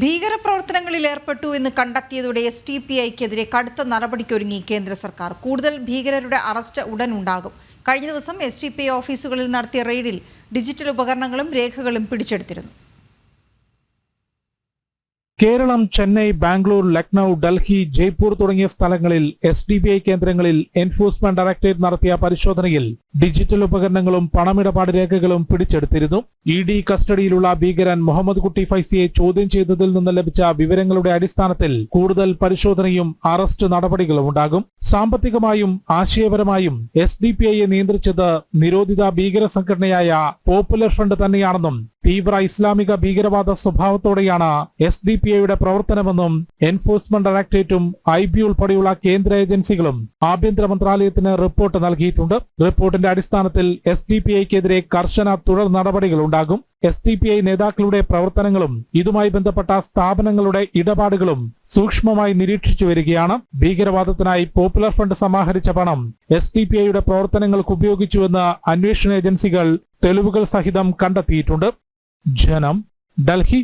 ഭീകരപ്രവർത്തനങ്ങളിൽ ഏർപ്പെട്ടു എന്ന് കണ്ടെത്തിയതോടെ SDPIക്കെതിരെ കടുത്ത നടപടിക്കൊരുങ്ങി കേന്ദ്ര സർക്കാർ. കൂടുതൽ ഭീകരരുടെ അറസ്റ്റ് ഉടൻ ഉണ്ടാകും. കഴിഞ്ഞ ദിവസം SDPI ഓഫീസുകളിൽ നടത്തിയ റെയ്ഡിൽ ഡിജിറ്റൽ ഉപകരണങ്ങളും രേഖകളും പിടിച്ചെടുത്തിരുന്നു. കേരളം, ചെന്നൈ, ബാംഗ്ലൂർ, ലക്നൌ, ഡൽഹി, ജയ്പൂർ തുടങ്ങിയ സ്ഥലങ്ങളിൽ SDPI കേന്ദ്രങ്ങളിൽ എൻഫോഴ്സ്മെന്റ് ഡയറക്ടറേറ്റ് നടത്തിയ പരിശോധനയിൽ ഡിജിറ്റൽ ഉപകരണങ്ങളും പണമിടപാട് രേഖകളും പിടിച്ചെടുത്തിരുന്നു. ED കസ്റ്റഡിയിലുള്ള ഭീകരൻ മുഹമ്മദ് കുട്ടി ഫൈസിയെ ചോദ്യം ചെയ്തതിൽ നിന്ന് ലഭിച്ച വിവരങ്ങളുടെ അടിസ്ഥാനത്തിൽ കൂടുതൽ പരിശോധനയും അറസ്റ്റ് നടപടികളും ഉണ്ടാകും. സാമ്പത്തികമായും ആശയപരമായും SDPIയെ നിയന്ത്രിച്ചത് നിരോധിത ഭീകര സംഘടനയായ പോപ്പുലർ ഫ്രണ്ട് തന്നെയാണെന്നും തീവ്ര ഇസ്ലാമിക ഭീകരവാദ സ്വഭാവത്തോടെയാണ് SDPIയുടെ പ്രവർത്തനമെന്നും എൻഫോഴ്സ്മെന്റ് ഡയറക്ടറേറ്റും IB ഉൾപ്പെടെയുള്ള കേന്ദ്ര ഏജൻസികളും ആഭ്യന്തര മന്ത്രാലയത്തിന് റിപ്പോർട്ട് നൽകിയിട്ടുണ്ട്. റിപ്പോർട്ടിന്റെ അടിസ്ഥാനത്തിൽ SDPIക്കെതിരെ കർശന തുടർ നടപടികൾ ഉണ്ടാകും. SDPI നേതാക്കളുടെ പ്രവർത്തനങ്ങളും ഇതുമായി ബന്ധപ്പെട്ട സ്ഥാപനങ്ങളുടെ ഇടപാടുകളും സൂക്ഷ്മമായി നിരീക്ഷിച്ചു വരികയാണ്. ഭീകരവാദത്തിനായി പോപ്പുലർ ഫ്രണ്ട് സമാഹരിച്ച പണം SDPIയുടെ പ്രവർത്തനങ്ങൾക്ക് ഉപയോഗിച്ചുവെന്ന് അന്വേഷണ ഏജൻസികൾ തെളിവുകൾ സഹിതം കണ്ടെത്തിയിട്ടുണ്ട്. ജനം, ഡൽഹി.